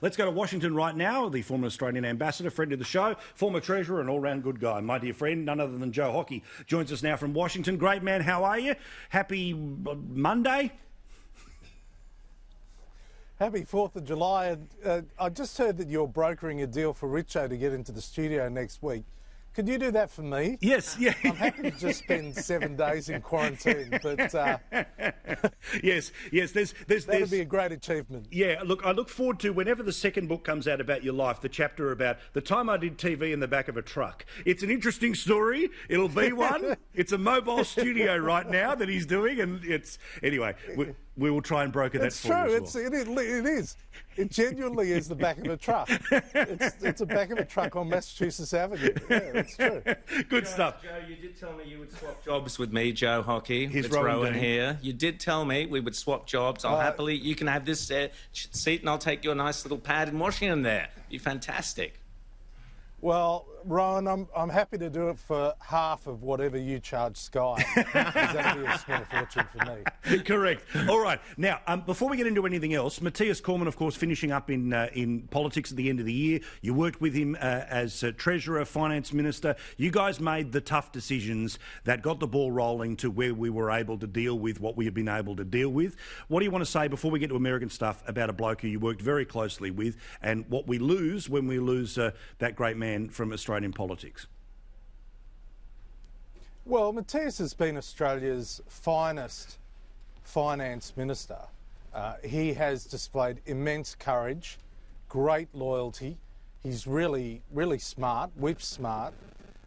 Let's go to Washington right now. The former Australian ambassador, friend of the show, former treasurer and all-round good guy, my dear friend, none other than Joe Hockey, joins us now from Washington. Great man, how are you? Happy Monday? Happy 4th of July. I just heard that you're brokering a deal for Richo to get into the studio next week. Could you do that for me? Yes, yeah. I'm happy to just spend 7 days in quarantine, but yes. That'd be a great achievement. Yeah, look, I look forward to whenever the second book comes out about your life, the chapter about the time I did TV in the back of a truck. It's an interesting story. It'll be one. It's a mobile studio right now that he's doing, and it's anyway. We will try and broker that for you as well. It is. It genuinely is the back of a truck. It's the back of a truck on Massachusetts Avenue. Yeah, it's true. Good stuff. Joe, you did tell me you would swap jobs with me, Joe Hockey. Here's it's Rowan here. You did tell me we would swap jobs. I'll happily, you can have this seat and I'll take your nice little pad in Washington there. Be fantastic. Well, Rowan, I'm happy to do it for half of whatever you charge Sky. That'd be a small fortune for me. Correct. All right. Now, before we get into anything else, Matthias Cormann, of course, finishing up in politics at the end of the year. You worked with him as Treasurer, Finance Minister. You guys made the tough decisions that got the ball rolling to where we were able to deal with what we have been able to deal with. What do you want to say before we get to American stuff about a bloke who you worked very closely with and what we lose when we lose that great man from Australian politics? Well, Matthias has been Australia's finest finance minister. He has displayed immense courage, great loyalty. He's really, really smart, whip smart,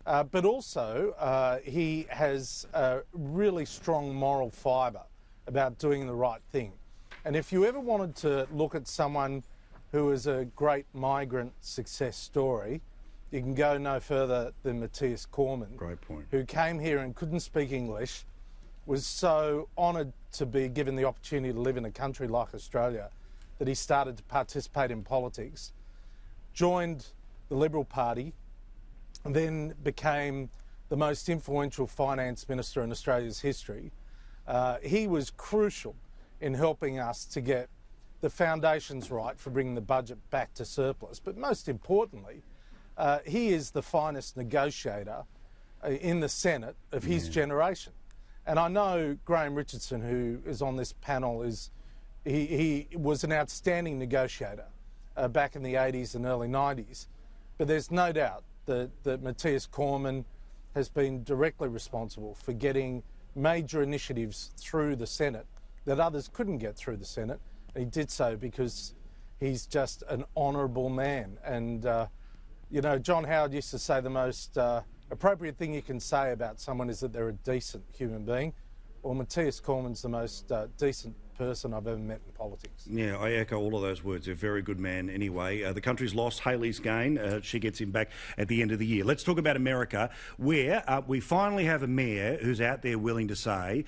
but also he has a really strong moral fibre about doing the right thing. And if you ever wanted to look at someone who is a great migrant success story, you can go no further than Matthias Cormann. Great point. Who came here and couldn't speak English, was so honoured to be given the opportunity to live in a country like Australia that he started to participate in politics, joined the Liberal Party, and then became the most influential finance minister in Australia's history. He was crucial in helping us to get the foundations right for bringing the budget back to surplus, but most importantly, he is the finest negotiator in the Senate of his generation. And I know Graham Richardson, who is on this panel, he was an outstanding negotiator back in the 80s and early 90s. But there's no doubt that Matthias Cormann has been directly responsible for getting major initiatives through the Senate that others couldn't get through the Senate. And he did so because he's just an honourable man. And you know, John Howard used to say the most appropriate thing you can say about someone is that they're a decent human being. Well, Matthias Cormann's the most decent person I've ever met in politics. Yeah, I echo all of those words. A very good man anyway. The country's lost, Hayley's gained. She gets him back at the end of the year. Let's talk about America, where we finally have a mayor who's out there willing to say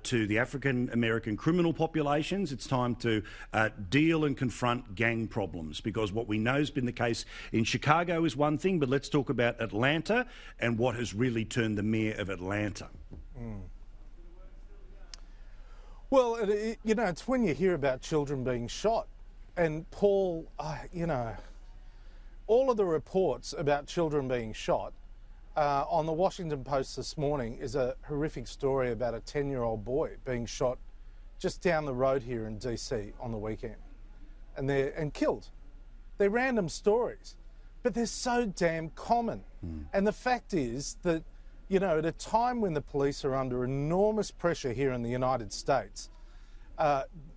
to the African-American criminal populations, it's time to deal and confront gang problems, because what we know has been the case in Chicago is one thing, but let's talk about Atlanta and what has really turned the mayor of Atlanta. Well, you know, it's when you hear about children being shot. And Paul, you know, all of the reports about children being shot on the Washington Post this morning is a horrific story about a 10-year-old boy being shot just down the road here in DC on the weekend and killed. They're random stories, but they're so damn common. And the fact is that, you know, at a time when the police are under enormous pressure here in the United States,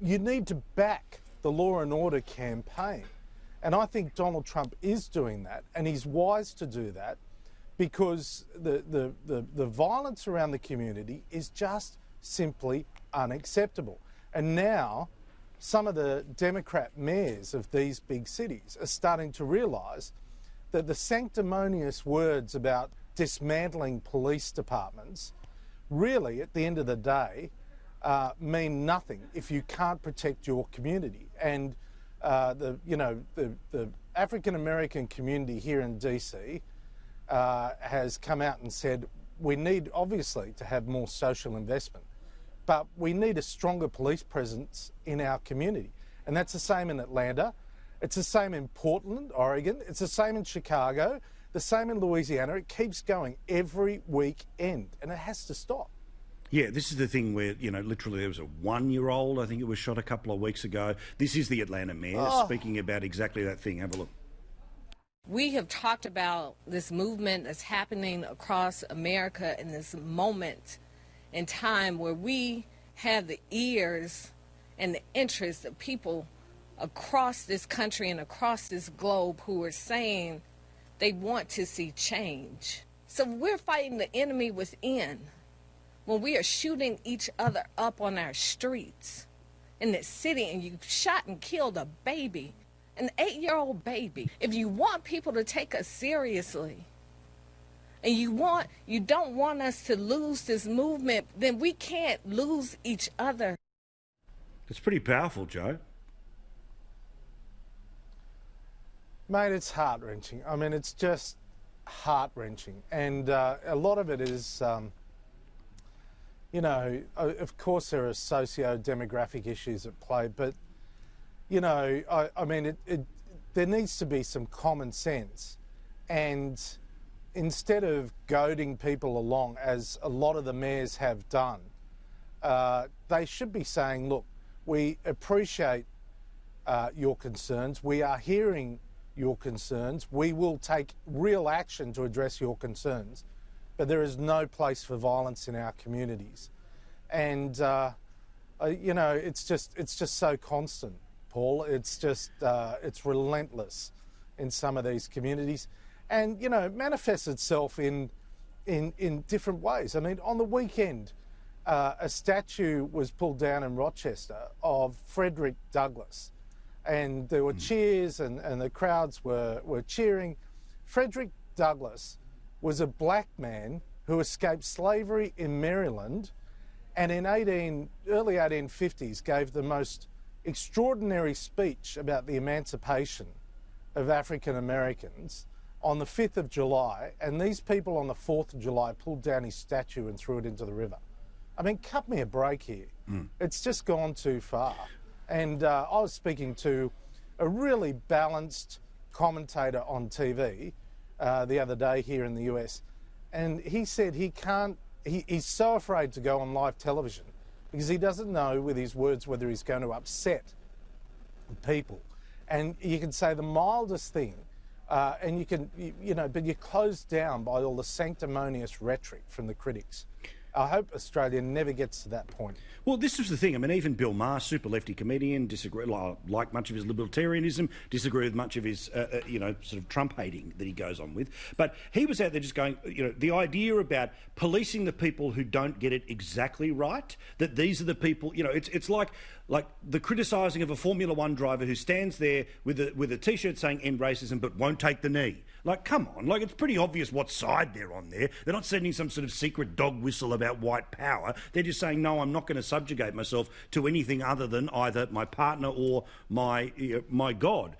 you need to back the law and order campaign. And I think Donald Trump is doing that, and he's wise to do that, because the violence around the community is just simply unacceptable. And now some of the Democrat mayors of these big cities are starting to realise that the sanctimonious words about dismantling police departments really, at the end of the day, mean nothing if you can't protect your community. And the African American community here in DC has come out and said we need obviously to have more social investment, but we need a stronger police presence in our community. And that's the same in Atlanta. It's the same in Portland, Oregon. It's the same in Chicago, the same in Louisiana. It keeps going every weekend, and it has to stop. Yeah, this is the thing where, you know, literally there was a 1-year-old, I think it was shot a couple of weeks ago. This is the Atlanta mayor speaking about exactly that thing. Have a look. We have talked about this movement that's happening across America in this moment in time where we have the ears and the interest of people across this country and across this globe who are saying they want to see change. So we're fighting the enemy within when we are shooting each other up on our streets in this city, and you shot and killed a baby, an 8-year-old baby. If you want people to take us seriously, and you don't want us to lose this movement, then we can't lose each other. It's pretty powerful, Joe. Mate, it's heart-wrenching. I mean, it's just heart-wrenching. And a lot of it is, you know, of course there are socio-demographic issues at play, but, you know, I mean, there needs to be some common sense. And instead of goading people along, as a lot of the mayors have done, they should be saying, look, we appreciate your concerns. We are hearing your concerns. We will take real action to address your concerns. But there is no place for violence in our communities. And, you know, it's just so constant, Paul. It's just, it's relentless in some of these communities. And, you know, it manifests itself in different ways. I mean, on the weekend, a statue was pulled down in Rochester of Frederick Douglass. And there were cheers and the crowds were cheering. Frederick Douglass was a black man who escaped slavery in Maryland and in early 1850s gave the most extraordinary speech about the emancipation of African Americans on the 5th of July, and these people on the 4th of July pulled down his statue and threw it into the river. I mean, cut me a break here. It's just gone too far. And I was speaking to a really balanced commentator on TV the other day here in the US, and he said he's so afraid to go on live television because he doesn't know with his words whether he's going to upset people. And you can say the mildest thing, and you can, you know, but you're closed down by all the sanctimonious rhetoric from the critics. I hope Australia never gets to that point. Well, this was the thing. I mean, even Bill Maher, super lefty comedian, like much of his libertarianism, disagree with much of his, you know, sort of Trump hating that he goes on with. But he was out there just going, you know, the idea about policing the people who don't get it exactly right, that these are the people, you know, it's like the criticising of a Formula One driver who stands there with a T-shirt saying end racism but won't take the knee. Like, come on, like, it's pretty obvious what side they're on there. They're not sending some sort of secret dog whistle about white power. They're just saying, no, I'm not going to subjugate myself to anything other than either my partner or my God.